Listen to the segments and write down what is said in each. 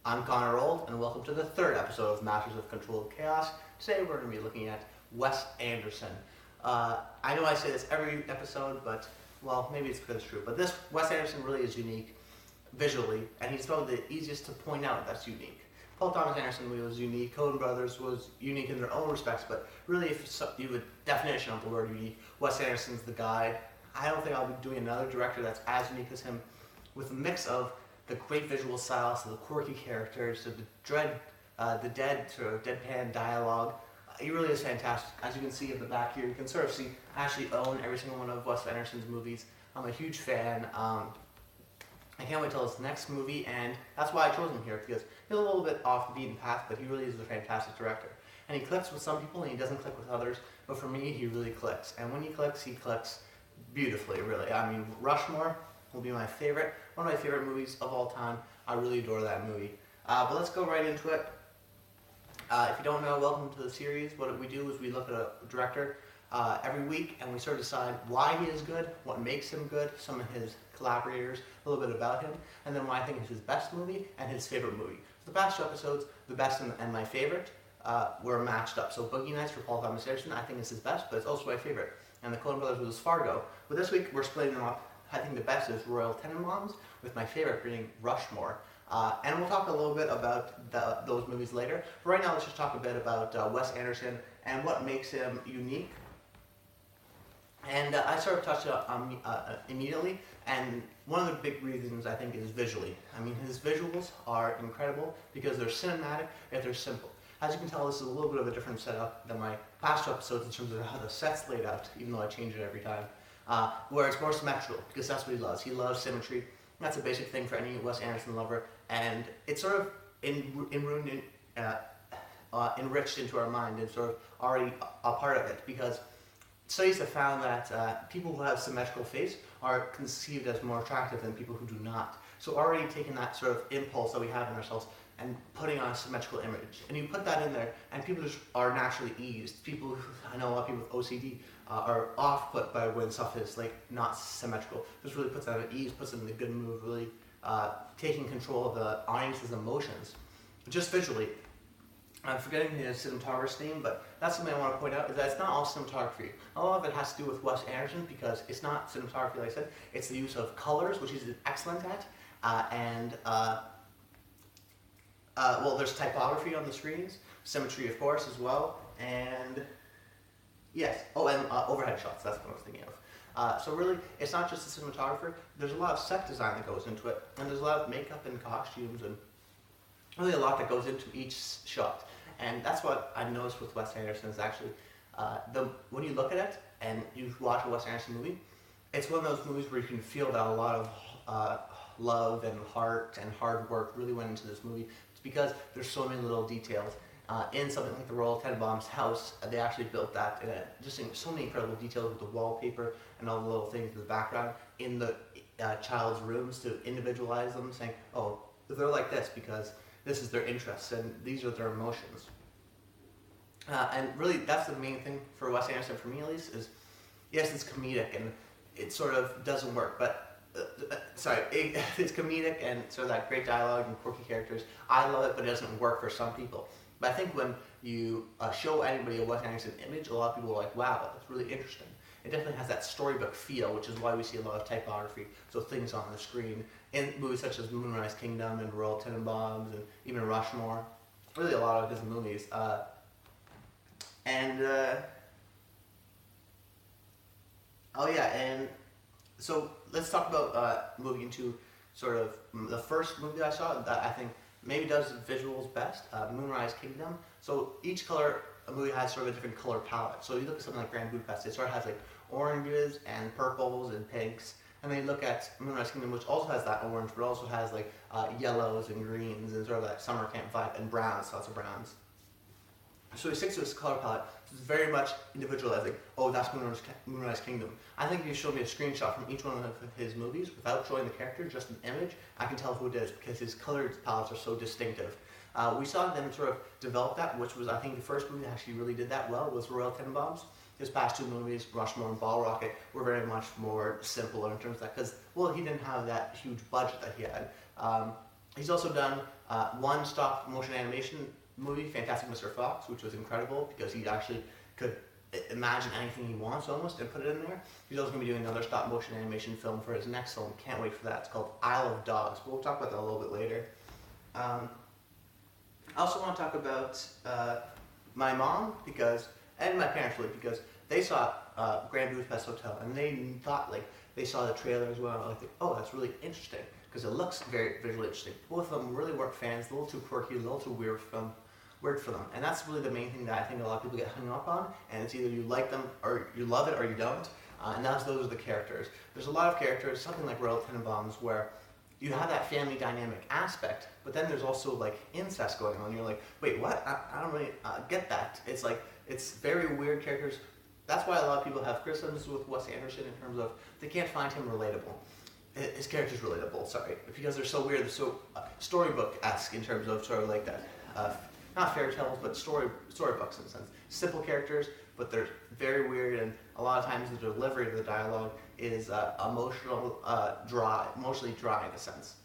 I'm Connor Old, and welcome to the third episode of Masters of Controlled Chaos. Today we're going to be looking at Wes Anderson. I know I say this every episode, but, well, maybe it's because it's true, but this Wes Anderson really is unique visually, and he's probably the easiest to point out that's unique. Paul Thomas Anderson was unique, Coen Brothers was unique in their own respects, but really if you would definition of the word unique, Wes Anderson's the guy. I don't think I'll be doing another director that's as unique as him, with a mix of the great visual styles, to the quirky characters, to the dead sort of deadpan dialogue. He really is fantastic. As you can see at the back here, you can sort of see I actually own every single one of Wes Anderson's movies. I'm a huge fan. I can't wait till his next movie, and that's why I chose him here, because he's a little bit off the beaten path, but he really is a fantastic director. And he clicks with some people, and he doesn't click with others, but for me, he really clicks. And when he clicks beautifully, really. I mean, Rushmore will be my favorite, one of my favorite movies of all time. I really adore that movie. But let's go right into it. If you don't know, welcome to the series. What we do is we look at a director every week, and we sort of decide why he is good, what makes him good, some of his collaborators, a little bit about him, and then what I think is his best movie and his favorite movie. So the past two episodes, the best and my favorite, were matched up. So Boogie Nights for Paul Thomas Anderson, I think is his best, but it's also my favorite. And the Coen Brothers was Fargo. But this week we're splitting them up. I think the best is Royal Tenenbaums, with my favorite being Rushmore. And we'll talk a little bit about those movies later. But right now, let's just talk a bit about Wes Anderson and what makes him unique. And I sort of touched on immediately, and one of the big reasons I think is visually. I mean, his visuals are incredible because they're cinematic yet they're simple. As you can tell, this is a little bit of a different setup than my past two episodes in terms of how the set's laid out, even though I change it every time. Where it's more symmetrical, because that's what he loves. He loves symmetry. That's a basic thing for any Wes Anderson lover, and it's sort of enriched into our mind and sort of already a part of it, because studies have found that people who have symmetrical face are conceived as more attractive than people who do not. So already taking that sort of impulse that we have in ourselves and putting on a symmetrical image, and you put that in there, and people just are naturally eased. People, I know a lot of people with OCD are off-put by when stuff is like not symmetrical. This really puts them at ease, puts them in a good mood, really taking control of the audience's emotions, just visually. I'm forgetting his cinematographer's theme, but that's something I want to point out, is that it's not all cinematography. A lot of it has to do with Wes Anderson, because it's not cinematography, like I said. It's the use of colors, which he's excellent at, well, there's typography on the screens, symmetry, of course, as well, and yes, and overhead shots, that's what I was thinking of. So really, it's not just the cinematographer, there's a lot of set design that goes into it, and there's a lot of makeup and costumes, and really a lot that goes into each shot. And that's what I've noticed with Wes Anderson is actually, when you look at it, and you watch a Wes Anderson movie, it's one of those movies where you can feel that a lot of love and heart and hard work really went into this movie. It's because there's so many little details. In something like the Royal Tenenbaums house, they actually built that in just in so many incredible details with the wallpaper and all the little things in the background in the child's rooms to individualize them, saying, oh, they're like this because this is their interests and these are their emotions. And really, that's the main thing for Wes Anderson, for me at least, is yes, it's comedic and it sort of doesn't work, but it's comedic and sort of that great dialogue and quirky characters. I love it, but it doesn't work for some people. But I think when you show anybody a Wes Anderson image, a lot of people are like, wow, that's really interesting. It definitely has that storybook feel, which is why we see a lot of typography, so things on the screen, in movies such as Moonrise Kingdom and Royal Tenenbaums and even Rushmore. Really a lot of Disney movies. And so let's talk about moving into sort of the first movie I saw that I think maybe does visuals best, Moonrise Kingdom. So each color, a movie has sort of a different color palette. So you look at something like Grand Budapest, it sort of has like oranges and purples and pinks. And then you look at Moonrise Kingdom, which also has that orange, but also has like yellows and greens and sort of that summer camp vibe, and browns, lots of browns. So he sticks to his color palette. It's very much individualized, like, oh, that's Moonrise Kingdom. I think if you showed me a screenshot from each one of his movies without showing the character, just an image, I can tell who it is because his color palettes are so distinctive. We saw them sort of develop that, which was, I think, the first movie that actually really did that well was Royal Tenenbaums. His past two movies, Rushmore and Ball Rocket, were very much more simple in terms of that, because, well, he didn't have that huge budget that he had. He's also done one stop motion animation movie, Fantastic Mr. Fox, which was incredible because he actually could imagine anything he wants almost and put it in there. He's also going to be doing another stop motion animation film for his next film. Can't wait for that. It's called Isle of Dogs. But we'll talk about that a little bit later. I also want to talk about my mom and my parents really because they saw Grand Budapest Hotel and they thought they saw the trailer as well. Like, oh, that's really interesting because it looks very visually interesting. Both of them really weren't fans. A little too quirky, a little too weird for them. And that's really the main thing that I think a lot of people get hung up on. And it's either you like them or you love it or you don't. And those are the characters. There's a lot of characters, something like Royal Tenenbaums, where you have that family dynamic aspect, but then there's also incest going on. You're like, wait, what? I don't really get that. It's very weird characters. That's why a lot of people have criticisms with Wes Anderson in terms of they can't find him relatable. His character's relatable, sorry, because they're so weird. They're so storybook-esque in terms of sort of like that. Not fairy tales, but storybooks in a sense. Simple characters, but they're very weird, and a lot of times the delivery of the dialogue is emotionally dry in a sense,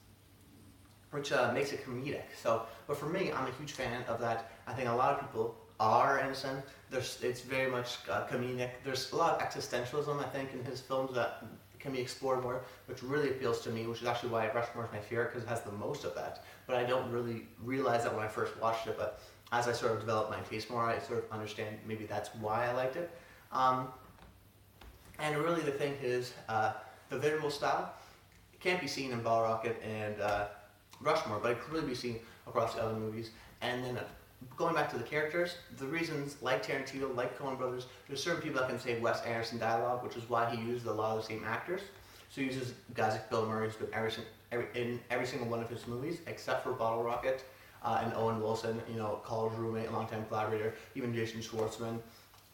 which makes it comedic. But for me, I'm a huge fan of that. I think a lot of people are in a sense. It's very much comedic. There's a lot of existentialism, I think, in his films that can be explored more, which really appeals to me, which is actually why Rushmore is my favorite, because it has the most of that. But I don't really realize that when I first watched it, but as I sort of develop my taste more, I sort of understand maybe that's why I liked it. And really the thing is, the visual style, it can't be seen in Bottle Rocket and Rushmore, but it could really be seen across the other movies. And then going back to the characters, the reasons, like Tarantino, like Coen Brothers, there's certain people that can say Wes Anderson dialogue, which is why he used a lot of the same actors. So he uses guys like Bill Murray, who's been in every single one of his movies, except for Bottle Rocket, and Owen Wilson, college roommate, a longtime collaborator, even Jason Schwartzman.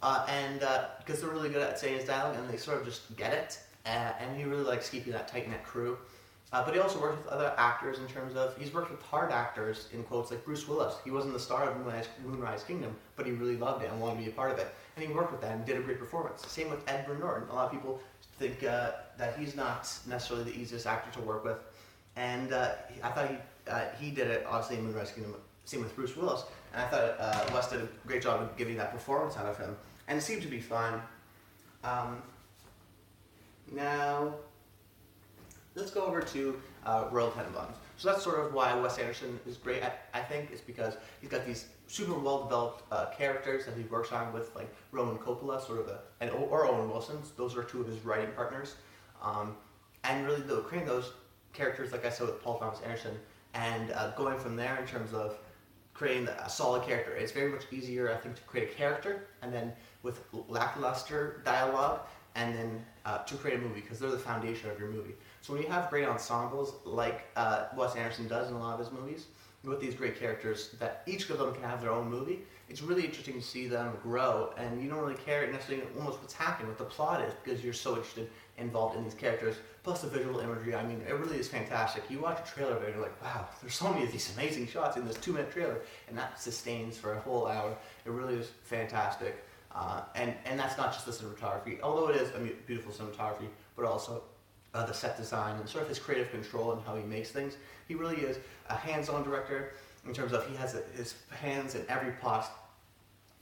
And because they're really good at saying his dialogue, and they sort of just get it, and he really likes keeping that tight-knit crew. But he also worked with other actors in terms of, he's worked with hard actors, in quotes, like Bruce Willis. He wasn't the star of Moonrise Kingdom, but he really loved it and wanted to be a part of it. And he worked with that and did a great performance. Same with Edward Norton. A lot of people think that he's not necessarily the easiest actor to work with. And I thought he did it, obviously, in Moonrise Kingdom. Same with Bruce Willis. And I thought Wes did a great job of giving that performance out of him. And it seemed to be fun. Now, let's go over to Royal Tenenbaums. So that's sort of why Wes Anderson is great. I think it's because he's got these super well-developed characters that he works on with Roman Coppola, or Owen Wilson. Those are two of his writing partners. And really, creating those characters, like I said, with Paul Thomas Anderson, and going from there in terms of creating a solid character. It's very much easier, I think, to create a character, and then with lackluster dialogue, and then to create a movie, because they're the foundation of your movie. So when you have great ensembles, like Wes Anderson does in a lot of his movies, with these great characters, that each of them can have their own movie, it's really interesting to see them grow, and you don't really care necessarily almost what's happening, what the plot is, because you're so involved in these characters, plus the visual imagery. I mean, it really is fantastic. You watch a trailer of it, and you're like, wow, there's so many of these amazing shots in this 2-minute trailer, and that sustains for a whole hour. It really is fantastic. And that's not just the cinematography, although it is beautiful cinematography, but also the set design and sort of his creative control and how he makes things. He really is a hands-on director in terms of he has his hands in every plot.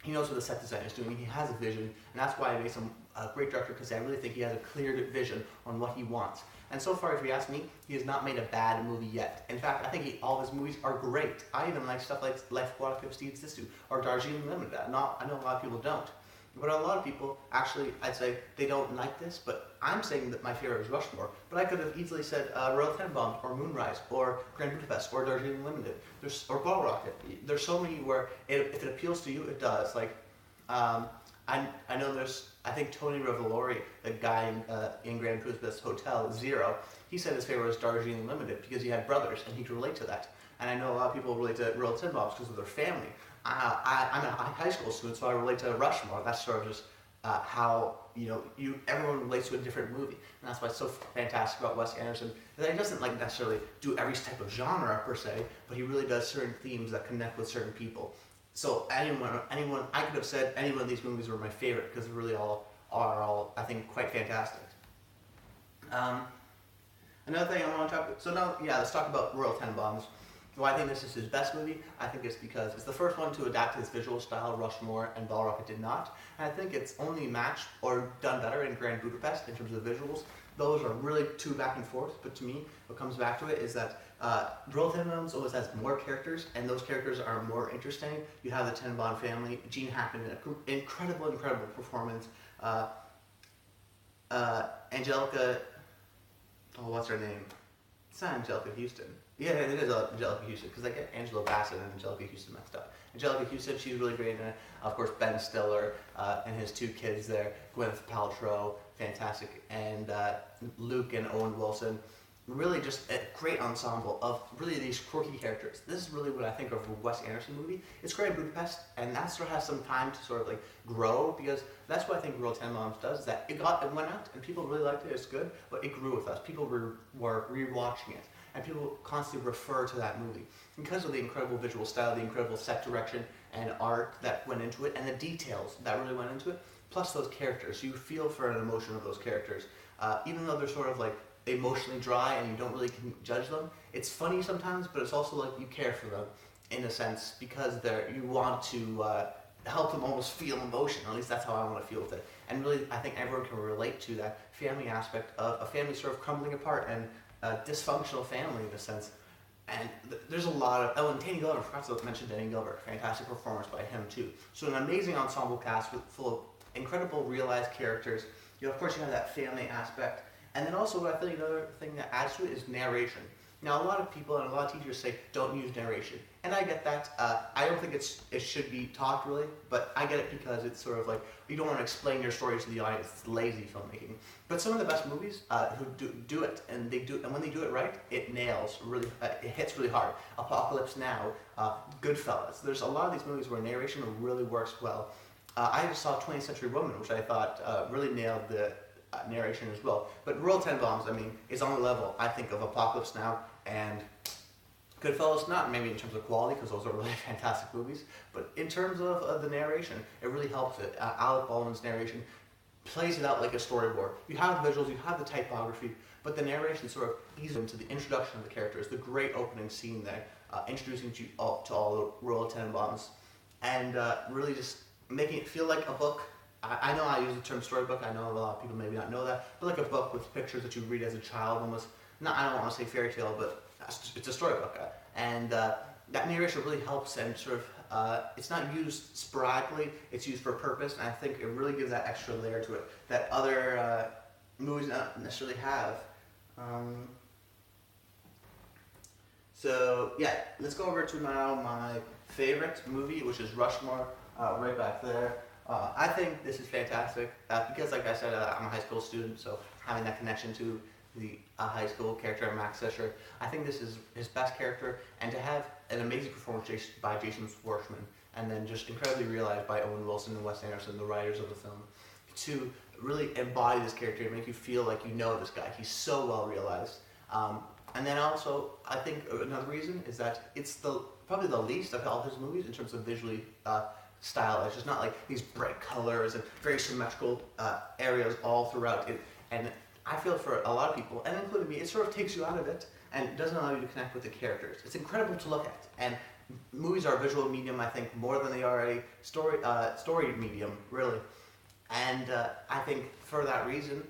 He knows what the set design is doing. He has a vision, and that's why it makes him a great director, because I really think he has a clear vision on what he wants. And so far, if you ask me, he has not made a bad movie yet. In fact, I think all of his movies are great. I even like stuff like Life Aquatic of Steve Zissou or Darjeeling Limited. I know a lot of people don't. But a lot of people, actually, I'd say they don't like this, but I'm saying that my favorite is Rushmore. But I could have easily said Royal Tenenbaums, or Moonrise, or Grand Budapest, or Darjeeling Limited, or Bottle Rocket. There's so many where, if it appeals to you, it does. I know I think Tony Revolori, the guy in Grand Budapest Hotel, Zero, he said his favorite was Darjeeling Limited because he had brothers, and he could relate to that. And I know a lot of people relate to Royal Tenenbaums because of their family. I'm a high school student, so I relate to Rushmore. That's sort of just how everyone relates to a different movie, and that's why it's so fantastic about Wes Anderson. That he doesn't necessarily do every type of genre per se, but he really does certain themes that connect with certain people. So anyone, I could have said any one of these movies were my favorite because they really all are I think quite fantastic. Another thing I want to talk about. So now, let's talk about Royal Tenenbaums. Why I think this is his best movie, I think it's because it's the first one to adapt his visual style. Rushmore and Ball Rocket did not. And I think it's only matched or done better in Grand Budapest in terms of visuals. Those are really two back and forth, but to me, what comes back to it is that Royal Tenenbaums always has more characters, and those characters are more interesting. You have the Tenenbaum family, Gene Hackman, an incredible performance. Angelica, oh, what's her name? It's not Angelica Houston. Yeah, it is Angelica Houston, because I get Angela Bassett and Angelica Houston mixed up. Angelica Houston, she's really great in it. Of course, Ben Stiller and his two kids there, Gwyneth Paltrow, fantastic, and Luke and Owen Wilson. Really just a great ensemble of really these quirky characters. This is really what I think of a Wes Anderson movie. It's Grand Budapest, and that sort of has some time to sort of like grow, because that's what I think Royal Tenenbaums does, is that it went out and people really liked it, it's good, but it grew with us. People were rewatching it, and people constantly refer to that movie because of the incredible visual style, the incredible set direction and art that went into it, and the details that really went into it, plus those characters. You feel for an emotion of those characters, even though they're sort of like emotionally dry and you don't really judge them. It's funny sometimes, but it's also like you care for them in a sense, because you want to help them almost feel emotion. At least that's how I want to feel with it. And really, I think everyone can relate to that family aspect of a family sort of crumbling apart and a dysfunctional family in a sense. And there's a lot of, and Danny Glover, I forgot to mention Danny Glover, fantastic performance by him too. So an amazing ensemble cast full of incredible realized characters. Of course you have that family aspect. And then also what I think another thing that adds to it is narration. Now a lot of people and a lot of teachers say don't use narration. And I get that. I don't think it should be taught really, but I get it because it's sort of like, you don't want to explain your story to the audience. It's lazy filmmaking. But some of the best movies who do it, and when they do it right, it nails really, it hits really hard. Apocalypse Now, Goodfellas. There's a lot of these movies where narration really works well. I just saw 20th Century Woman, which I thought really nailed the narration as well. But Royal Tenenbaums, I mean, is on the level, I think, of Apocalypse Now and Goodfellas, not maybe in terms of quality, because those are really fantastic movies, but in terms of the narration, it really helps it. Alec Baldwin's narration plays it out like a storyboard. You have the visuals, you have the typography, but the narration sort of eases into the introduction of the characters, the great opening scene there, introducing you to all the Royal Tenenbaums, and really just making it feel like a book. I know I use the term storybook, I know a lot of people maybe not know that, but like a book with pictures that you read as a child almost. I don't want to say fairy tale, but it's a storybook. And that narration really helps, and sort of, it's not used sporadically, it's used for a purpose, and I think it really gives that extra layer to it that other movies don't necessarily have. So yeah, let's go over to now my favorite movie, which is Rushmore, right back there. I think this is fantastic because, like I said, I'm a high school student, so having that connection to the high school character, Max Fisher, I think this is his best character, and to have an amazing performance by Jason Schwartzman, and then just incredibly realized by Owen Wilson and Wes Anderson, the writers of the film, to really embody this character and make you feel like you know this guy. He's so well realized. And then also, I think another reason is that it's probably the least of all his movies in terms of visually style. It's just not like these bright colors and very symmetrical areas all throughout it. And I feel for a lot of people, and including me, it sort of takes you out of it and doesn't allow you to connect with the characters. It's incredible to look at. And movies are a visual medium, I think, more than they are a story medium, really. And I think for that reason,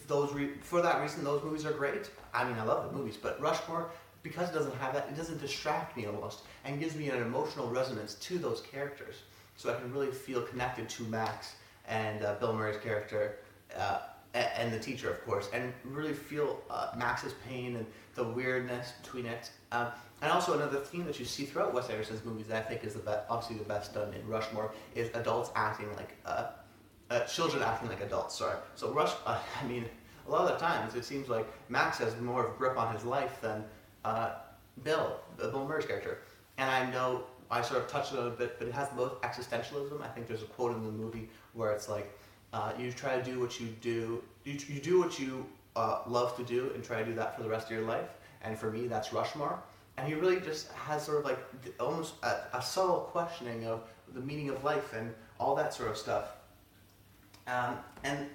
those movies are great. I mean, I love the movies, but Rushmore, because it doesn't have that, it doesn't distract me almost, and gives me an emotional resonance to those characters. So I can really feel connected to Max and Bill Murray's character, and the teacher, of course, and really feel Max's pain and the weirdness between it. And also another theme that you see throughout Wes Anderson's movies that I think is obviously the best done in Rushmore is adults acting like, children acting like adults, sorry. So I mean, a lot of the times it seems like Max has more of a grip on his life than Bill Murray's character. And I know I sort of touched on it a bit, but it has both existentialism. I think there's a quote in the movie where it's like, you try to do what you do, you do what you love to do and try to do that for the rest of your life. And for me, that's Rushmore. And he really just has sort of like almost a subtle questioning of the meaning of life and all that sort of stuff. And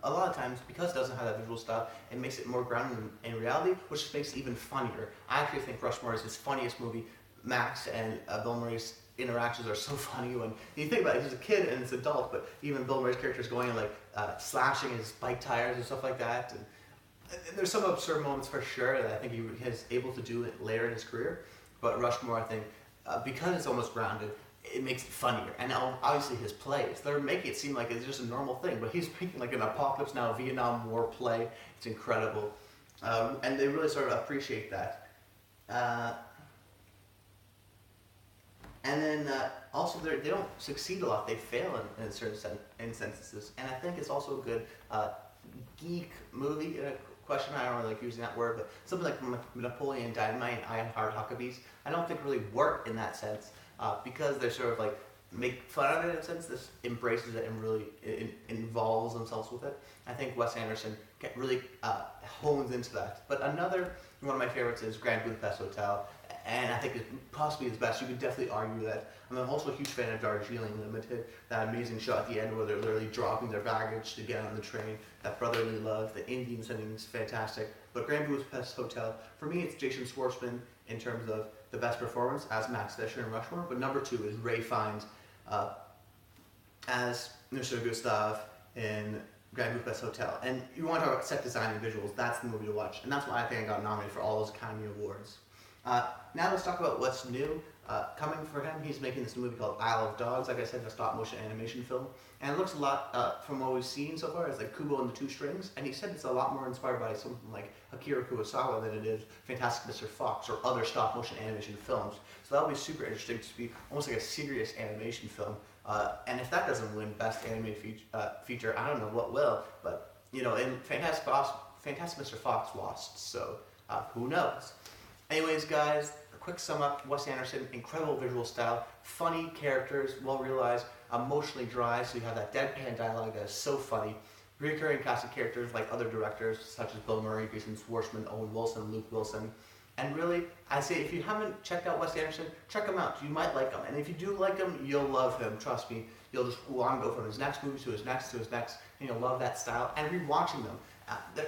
a lot of times, because it doesn't have that visual style, it makes it more grounded in reality, which just makes it even funnier. I actually think Rushmore is his funniest movie. Max and Bill Murray's interactions are so funny when you think about it. He's a kid and it's adult, but even Bill Murray's character is going and like slashing his bike tires and stuff like that. And there's some absurd moments for sure that I think he is able to do it later in his career. But Rushmore, I think, because it's almost grounded, it makes it funnier. And now, obviously, his plays, they're making it seem like it's just a normal thing, but he's making like an Apocalypse Now Vietnam War play. It's incredible. And they really sort of appreciate that. And then also they don't succeed a lot. They fail in certain instances. And I think it's also a good geek movie. Question, I don't really like using that word, but something like Napoleon Dynamite and I Heart Huckabees, I don't think really work in that sense because they're sort of like make fun of it in a sense. This embraces it and really involves themselves with it. I think Wes Anderson really hones into that. But another one of my favorites is Grand Budapest Hotel. And I think it's possibly his best. You could definitely argue that. I'm also a huge fan of Darjeeling Limited. That amazing shot at the end where they're literally dropping their baggage to get on the train. That brotherly love, the Indian setting is fantastic. But Grand Budapest Hotel, for me, it's Jason Schwartzman in terms of the best performance as Max Fisher in Rushmore. But number 2 is Ray Fiennes as Mr. Gustav in Grand Budapest Hotel. And you want to talk about set design and visuals, that's the movie to watch. And that's why I think I got nominated for all those Academy Awards. Now let's talk about what's new coming for him. He's making this movie called Isle of Dogs, like I said, a stop motion animation film. And it looks a lot, from what we've seen so far, it's like Kubo and the Two Strings. And he said it's a lot more inspired by something like Akira Kurosawa than it is Fantastic Mr. Fox or other stop motion animation films. So that'll be super interesting to be almost like a serious animation film. And if that doesn't win Best Animated Feature, I don't know what will. But, you know, in Fantastic Mr. Fox lost, so who knows? Anyways, guys, a quick sum up. Wes Anderson, incredible visual style, funny characters, well realized, emotionally dry, so you have that deadpan dialogue that is so funny. Recurring cast of characters like other directors such as Bill Murray, Jason Schwartzman, Owen Wilson, Luke Wilson. And really, I say if you haven't checked out Wes Anderson, check him out. You might like him. And if you do like him, you'll love him. Trust me. You'll just want to go from his next movie to his next to his next, and you'll love that style. And rewatching them.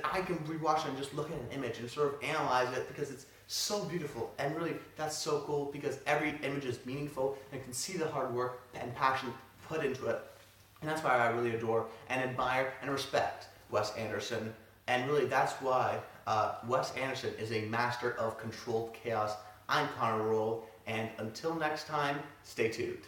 I can rewatch them and just look at an image and sort of analyze it because it's so beautiful. And really, that's so cool because every image is meaningful and you can see the hard work and passion put into it. And that's why I really adore and admire and respect Wes Anderson. And really, that's why Wes Anderson is a master of controlled chaos. I'm Connor Roll, and until next time, stay tuned.